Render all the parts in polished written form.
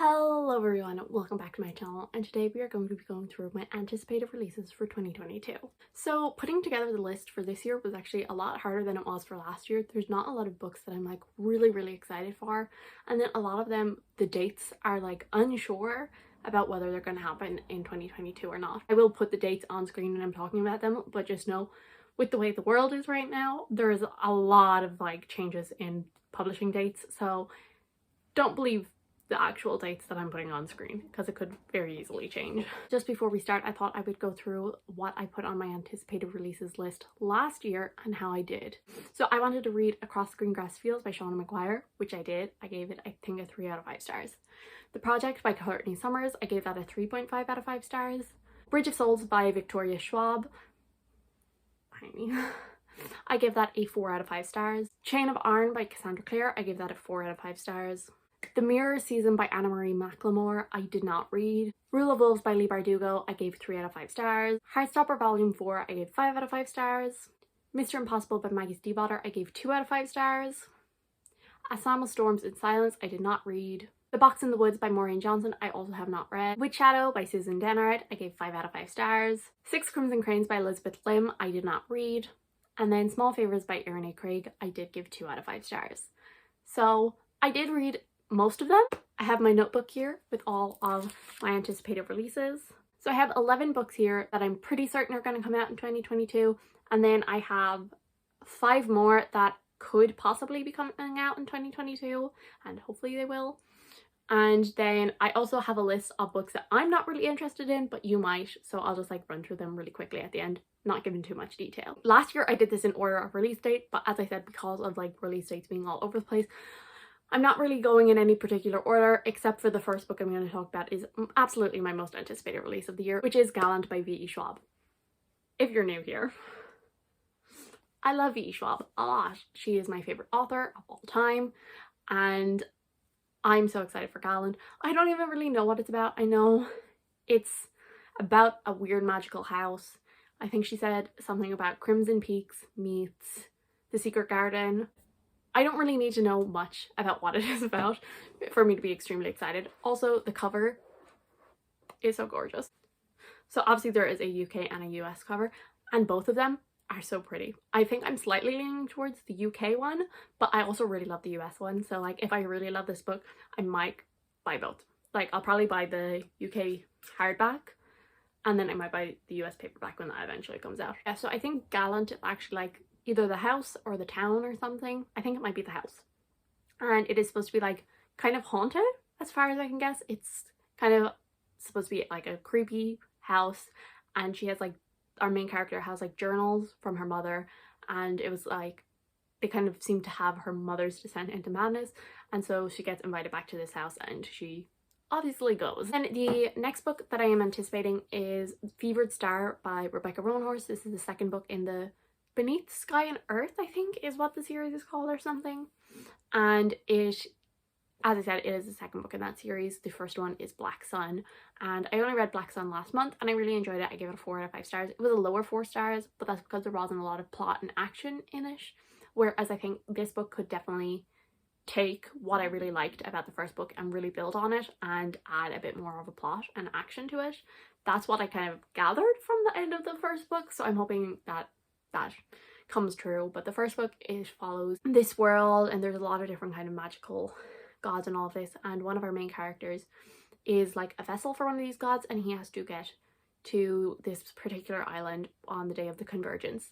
Hello everyone, welcome back to my channel, and today we are going to be going through my anticipated releases for 2022. So putting together the list for this year was actually a lot harder than it was for last year. There's not a lot of books that I'm like really excited for, and then a lot of them, the dates are like unsure about whether they're going to happen in 2022 or not. I will put the dates on screen when I'm talking about them, but just know with the way the world is right now, there is a lot of like changes in publishing dates, so don't believe the actual dates that I'm putting on screen because it could very easily change. Just before we start, I thought I would go through what I put on my anticipated releases list last year and how I did. So I wanted to read Across the Green Grass Fields by Shauna Maguire, which I did. I gave it, I think, a 3 out of 5 stars. The Project by Courtney Summers, I gave that a 3.5 out of 5 stars. Bridge of Souls by Victoria Schwab, I gave that a 4 out of 5 stars. Chain of Iron by Cassandra Clare, I gave that a 4 out of 5 stars. The Mirror Season by Anna Marie McLemore, I did not read. Rule of Wolves by Leigh Bardugo, I gave 3 out of 5 stars. Heartstopper Volume 4, I gave 5 out of 5 stars. Mr. Impossible by Maggie Stiefvater, I gave 2 out of 5 stars. A Psalm of Storms in Silence, I did not read. The Box in the Woods by Maureen Johnson, I also have not read. Witch Shadow by Susan Dennard, I gave 5 out of 5 stars. 6 Crimson Cranes by Elizabeth Lim, I did not read. And then Small Favours by Erin A. Craig, I did give 2 out of 5 stars. So I did read most of them. I have my notebook here with all of my anticipated releases. So I have 11 books here that I'm pretty certain are going to come out in 2022, and then I have 5 more that could possibly be coming out in 2022, and hopefully they will. And then I also have a list of books that I'm not really interested in, but you might, so I'll just like run through them really quickly at the end, not giving too much detail. Last year I did this in order of release date, but as I said, because of like release dates being all over the place, I'm not really going in any particular order, except for the first book I'm going to talk about is absolutely my most anticipated release of the year, which is Gallant by V.E. Schwab. If you're new here, I love V.E. Schwab a lot. She is my favorite author of all time, and I'm so excited for Gallant. I don't even really know what it's about. I know it's about a weird magical house. I think she said something about Crimson Peaks meets The Secret Garden. I don't really need to know much about what it is about for me to be extremely excited. Also, the cover is so gorgeous. So obviously there is a UK and a US cover, and both of them are so pretty. I think I'm slightly leaning towards the UK one, but I also really love the US one. So like if I really love this book, I might buy both. Like I'll probably buy the UK hardback, and then I might buy the US paperback when that eventually comes out. Yeah, so I think Gallant is actually like either the house or the town or something. I think it might be the house. And it is supposed to be like kind of haunted as far as I can guess. It's kind of supposed to be like a creepy house, and she has like, our main character has like journals from her mother, and it was like they kind of seem to have her mother's descent into madness, and so she gets invited back to this house and she obviously goes. And the next book that I am anticipating is Fevered Star by Rebecca Roanhorse. This is the second book in the Beneath Sky and Earth, I think is what the series is called or something. And it, as I said, it is the second book in that series. The first one is Black Sun, and I only read Black Sun last month and I really enjoyed it. I gave it a 4 out of 5 stars. It was a lower 4 stars, but that's because there wasn't a lot of plot and action in it. Whereas I think this book could definitely take what I really liked about the first book and really build on it and add a bit more of a plot and action to it. That's what I kind of gathered from the end of the first book, so I'm hoping that comes true. But the first book, it follows this world, and there's a lot of different kind of magical gods and all of this, and one of our main characters is like a vessel for one of these gods, and he has to get to this particular island on the day of the convergence.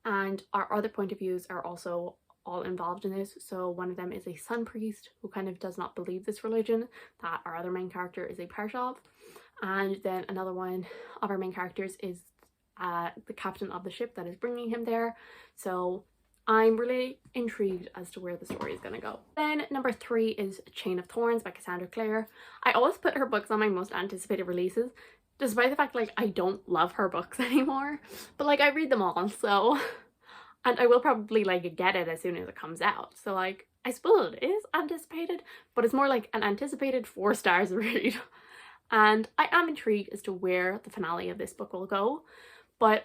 And our other point of views are also all involved in this. So one of them is a sun priest who kind of does not believe this religion that our other main character is a part of, and then another one of our main characters is the captain of the ship that is bringing him there. So I'm really intrigued as to where the story is going to go. Then number 3 is Chain of Thorns by Cassandra Clare. I always put her books on my most anticipated releases, despite the fact like I don't love her books anymore, but like I read them all, so, and I will probably like get it as soon as it comes out. So like I suppose it is anticipated, but it's more like an anticipated 4 stars read. And I am intrigued as to where the finale of this book will go. But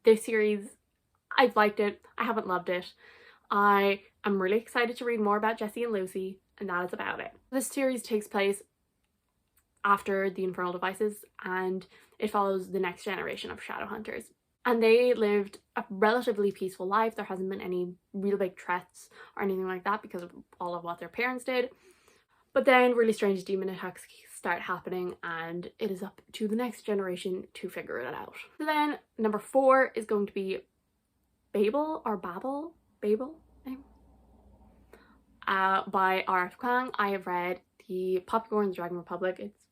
this series, I've liked it. I haven't loved it. I am really excited to read more about Jessie and Lucy. and that is about it. This series takes place after the Infernal Devices, and it follows the next generation of Shadowhunters. And they lived a relatively peaceful life. There hasn't been any real big threats or anything like that because of all of what their parents did. But then really strange demon attacks start happening, and it is up to the next generation to figure it out. So then number 4 is going to be Babel by R.F. Kuang. I have read the Poppycorn and the Dragon Republic. It's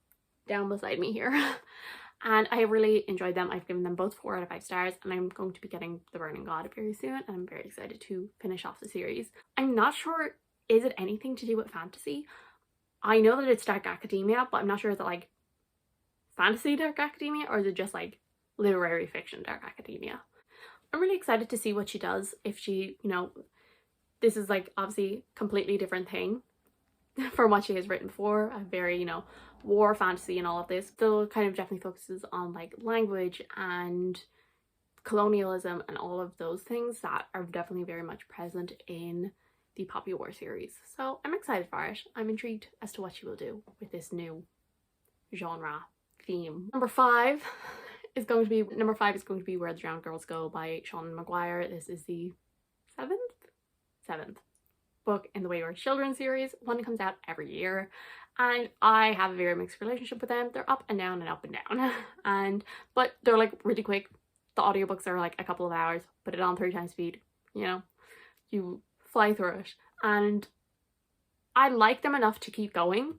down beside me here. And I have really enjoyed them. I've given them both 4 out of 5 stars, and I'm going to be getting The Burning God very soon, and I'm very excited to finish off the series. I'm not sure, is it anything to do with fantasy? I know that it's dark academia, but I'm not sure, is it like fantasy dark academia, or is it just like literary fiction dark academia? I'm really excited to see what she does. If she, you know, this is like obviously completely different thing from what she has written before, a very, you know, war fantasy and all of this. Still kind of definitely focuses on like language and colonialism and all of those things that are definitely very much present in the Poppy War series. So I'm excited for it. I'm intrigued as to what she will do with this new genre theme. Number 5 is going to be Where the Drowned Girls Go by Sean Maguire. This is the seventh book in the Wayward Children series. One that comes out every year, and I have a very mixed relationship with them. They're up and down and up and down, but they're like really quick. The audiobooks are like a couple of hours. Put it on 3 times speed, you know, you fly through it, and I like them enough to keep going.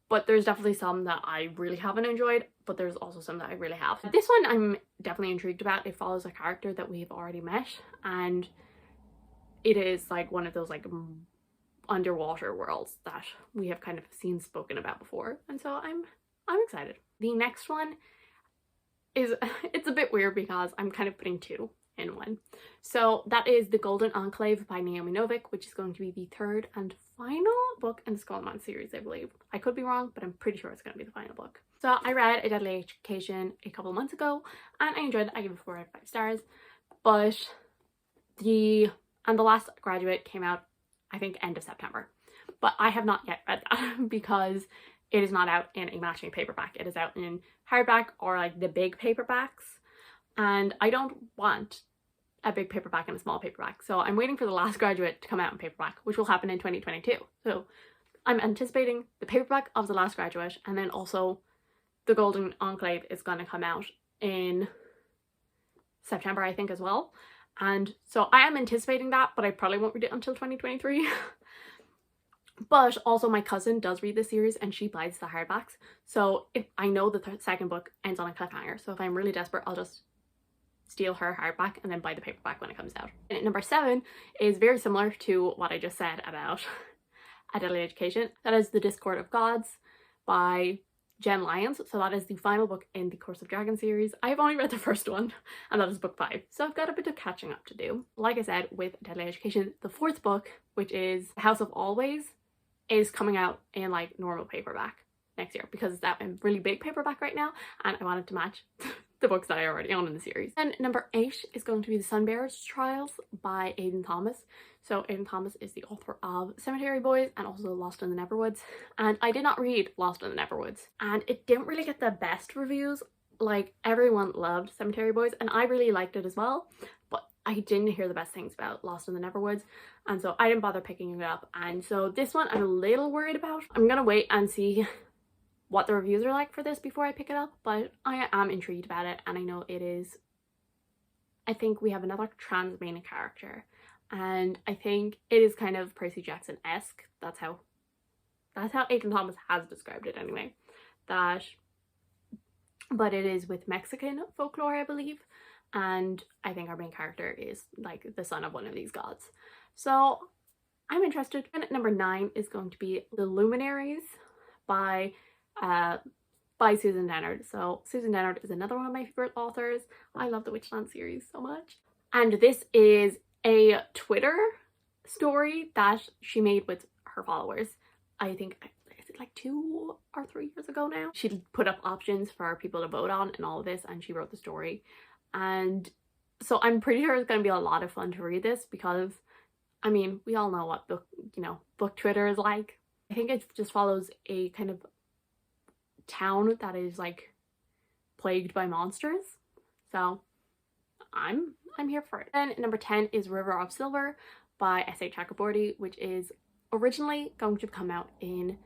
But there's definitely some that I really haven't enjoyed, but there's also some that I really have. This one I'm definitely intrigued about. It follows a character that we've already met, and it is like one of those like underwater worlds that we have kind of seen spoken about before, and so I'm excited. The next one is, it's a bit weird because I'm kind of putting 2 in one. So that is The Golden Enclave by Naomi Novik, which is going to be the 3rd and final book in the Scotland series, I believe. I could be wrong, but I'm pretty sure it's going to be the final book. So I read A Deadly Education a couple of months ago, and I enjoyed it. I give it 4 out of 5 stars. But The Last Graduate came out, I think, end of September. But I have not yet read that because it is not out in a matching paperback. It is out in hardback or like the big paperbacks. And I don't want a big paperback and a small paperback. So I'm waiting for The Last Graduate to come out in paperback, which will happen in 2022. So I'm anticipating the paperback of The Last Graduate, and then also The Golden Enclave is going to come out in September, I think, as well. And so I am anticipating that, but I probably won't read it until 2023. But also my cousin does read the series and she buys the hardbacks. So if I know the 2nd book ends on a cliffhanger, so if I'm really desperate, I'll just steal her hardback and then buy the paperback when it comes out. And number 7 is very similar to what I just said about A Deadly Education. That is The Discord of Gods by Jen Lyons. So that is the final book in the Course of Dragon series. I've only read the first one, and that is book 5. So I've got a bit of catching up to do. Like I said, with Deadly Education, the 4th book, which is House of Always, is coming out in like normal paperback next year because it's that really big paperback right now, and I wanted to match the books that I already own in the series. And number 8 is going to be The Sunbearers Trials by Aidan Thomas. So Aidan Thomas is the author of Cemetery Boys and also Lost in the Neverwoods. And I did not read Lost in the Neverwoods, and it didn't really get the best reviews. Like, everyone loved Cemetery Boys, and I really liked it as well, but I didn't hear the best things about Lost in the Neverwoods, and so I didn't bother picking it up. And so this one I'm a little worried about. I'm gonna wait and see what the reviews are like for this before I pick it up, but I am intrigued about it, and I know it is, I think we have another trans main character, and I think it is kind of Percy Jackson-esque. That's how Aidan Thomas has described it anyway. But it is with Mexican folklore, I believe, and I think our main character is like the son of one of these gods. So I'm interested. And number 9 is going to be The Luminaries by Susan Dennard. So Susan Dennard is another one of my favorite authors. I love the Witchland series so much. And this is a Twitter story that she made with her followers. I think, is it like 2 or 3 years ago now? She put up options for people to vote on and all of this, and she wrote the story. And so I'm pretty sure it's going to be a lot of fun to read this because I mean, we all know what book Twitter is like. I think it just follows a kind of town that is like plagued by monsters. So I'm here for it. Then number 10 is River of Silver by S.A. Chakraborty, which is originally going to come out in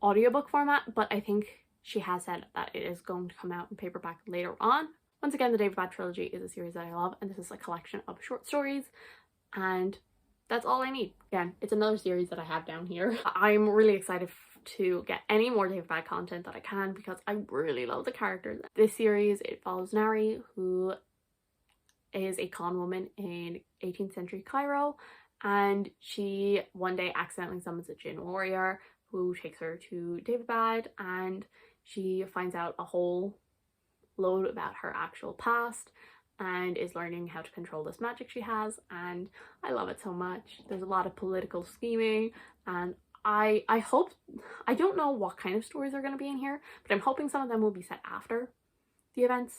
audiobook format, but I think she has said that it is going to come out in paperback later on. Once again, the David Bad trilogy is a series that I love, and this is a collection of short stories, and that's all I need. Again, it's another series that I have down here. I'm really excited to get any more David Bad content that I can because I really love the characters. This series, it follows Nari, who is a con woman in 18th century Cairo, and she one day accidentally summons a Jinn warrior who takes her to David Bad, and she finds out a whole load about her actual past and is learning how to control this magic she has, and I love it so much. There's a lot of political scheming, and I hope, I don't know what kind of stories are going to be in here, but I'm hoping some of them will be set after the events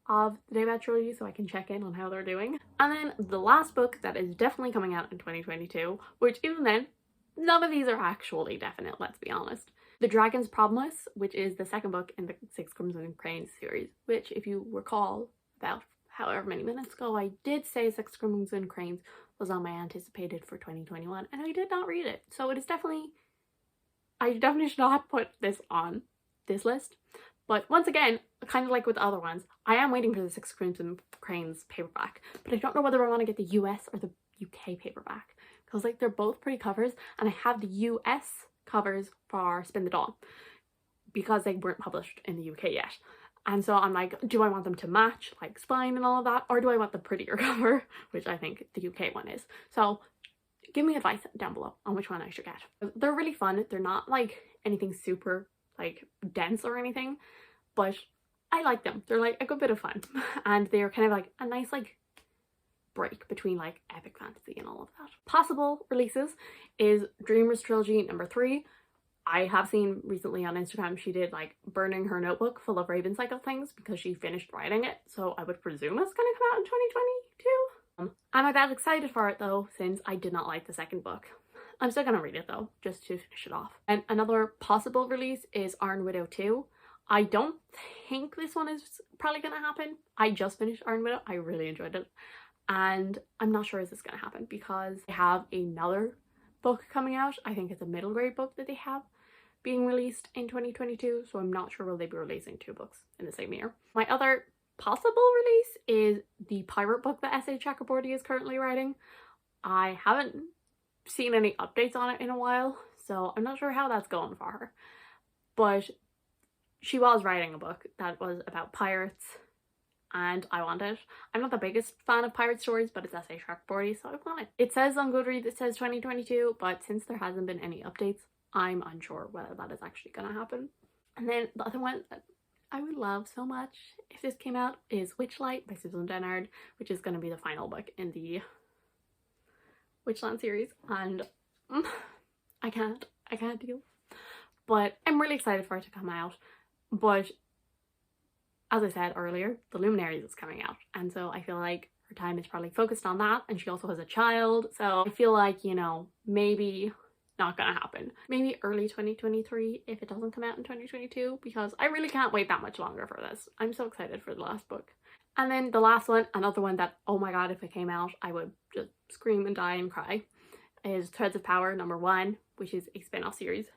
of the David Bad trilogy so I can check in on how they're doing. And then the last book that is definitely coming out in 2022, which even then, none of these are actually definite, let's be honest. The Dragon's Promise, which is the second book in the Six Crimson Cranes series, which, if you recall, about however many minutes ago, I did say Six Crimson Cranes was on my anticipated for 2021, and I did not read it. So it is definitely, I definitely should not put this on this list. But once again, kind of like with the other ones, I am waiting for the Six Crimson Cranes paperback, but I don't know whether I want to get the US or the UK paperback, because like they're both pretty covers, and I have the US covers for Spin the Dawn because they weren't published in the UK yet. And so I'm like, do I want them to match like spine and all of that, or do I want the prettier cover, which I think the UK one is. So give me advice down below on which one I should get. They're really fun. They're not like anything super like dense or anything, but I like them. They're like a good bit of fun, and they're kind of like a nice like break between like epic fantasy and all of that. Possible releases is Dreamers Trilogy number 3. I have seen recently on Instagram she did like burning her notebook full of Raven Cycle things because she finished writing it, so I would presume it's gonna come out in 2022. I'm not that excited for it though, since I did not like the second book. I'm still gonna read it though, just to finish it off. And another possible release is Iron Widow 2. I don't think this one is probably gonna happen. I just finished Iron Widow. I really enjoyed it. And I'm not sure is this gonna happen because they have another book coming out. I think it's a middle grade book that they have being released in 2022. So I'm not sure will they be releasing 2 books in the same year. My other possible release is the pirate book that S.A. Chakraborty is currently writing. I haven't seen any updates on it in a while, so I'm not sure how that's going for her. But she was writing a book that was about pirates, and I want it. I'm not the biggest fan of pirate stories, but it's S.A. Chakraborty, so I want it. It says on Goodreads it says 2022, but since there hasn't been any updates, I'm unsure whether that is actually gonna happen. And then the other one that I would love so much if this came out is Witchlight by Susan Dennard, which is gonna be the final book in the Witchland series, and I can't deal. But I'm really excited for it to come out. But as I said earlier, the Luminaries is coming out, and so I feel like her time is probably focused on that, and she also has a child, so I feel like, you know, maybe not gonna happen. Maybe early 2023 if it doesn't come out in 2022, because I really can't wait that much longer for this. I'm so excited for the last book. And then the last one, another one that, oh my god, if it came out I would just scream and die and cry, is Threads of Power number 1, which is a spin-off series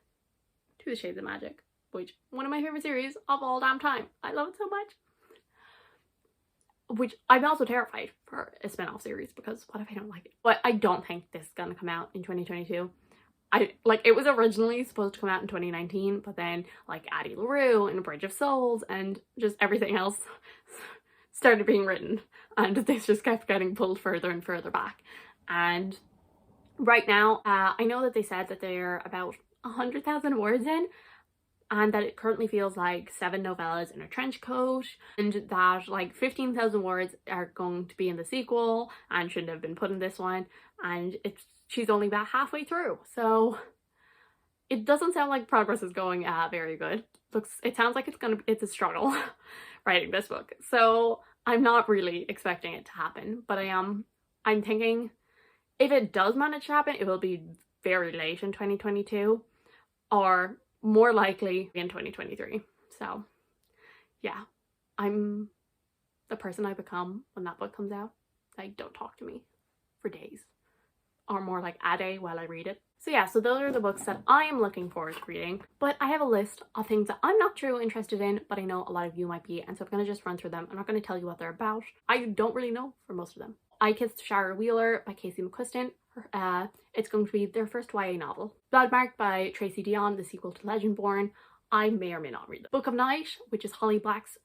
to the Shades of Magic, which one of my favorite series of all damn time. I love it so much. Which I'm also terrified for a spin-off series, because what if I don't like it? But I don't think this is gonna come out in 2022. It was originally supposed to come out in 2019, but then like Addie LaRue and Bridge of Souls and just everything else started being written, and this just kept getting pulled further and further back. And right now, I know that they said that they're about 100,000 words in, and that it currently feels like 7 novellas in a trench coat, and that like 15,000 words are going to be in the sequel and shouldn't have been put in this one, and she's only about halfway through, so it doesn't sound like progress is going very good. It sounds like it's a struggle writing this book, so I'm not really expecting it to happen, but I'm thinking If it does manage to happen, it will be very late in 2022 or more likely in 2023. So yeah, I'm the person I become when that book comes out. Like, don't talk to me for days, or more like a day while I read it. So yeah, so those are the books that I am looking forward to reading. But I have a list of things that I'm not truly interested in, but I know a lot of you might be, and so I'm going to just run through them. I'm not going to tell you what they're about. I don't really know for most of them. I Kissed Shara Wheeler by Casey McQuiston. It's going to be their first YA novel. Bloodmark by Tracy Deonn, the sequel to Legendborn. I may or may not read it. Book of Night, which is Holly Black's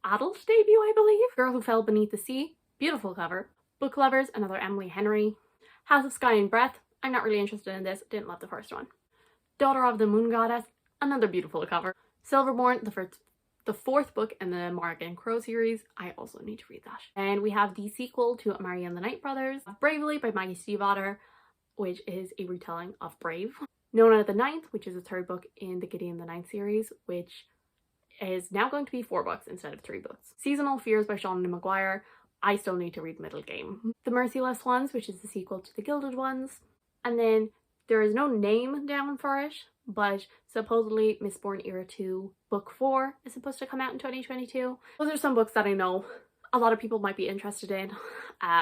adult debut, I believe. Girl Who Fell Beneath the Sea, beautiful cover. Book Lovers, another Emily Henry. House of Sky and Breath, I'm not really interested in this, didn't love the first one. Daughter of the Moon Goddess, another beautiful cover. Silverborn, the fourth book in the Morgan Crow series, I also need to read that. And we have the sequel to Amari and the Night Brothers, Bravely by Maggie Stiefvater, which is a retelling of Brave. Nona the Ninth, which is the third book in the Gideon the Ninth series, which is now going to be 4 books instead of 3 books. Seasonal Fears by Shauna Maguire, I still need to read Middle Game. The Merciless Ones, which is the sequel to the Gilded Ones. And then there is no name down for it, but supposedly Mistborn Era 2 Book 4 is supposed to come out in 2022. Those are some books that I know a lot of people might be interested in.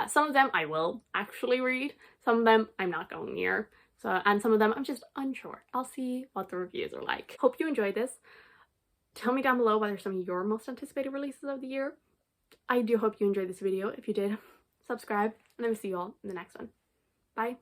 Some of them I will actually read, some of them I'm not going near. And some of them I'm just unsure. I'll see what the reviews are like. Hope you enjoyed this. Tell me down below what are some of your most anticipated releases of the year. I do hope you enjoyed this video. If you did, subscribe, and I will see you all in the next one. Bye.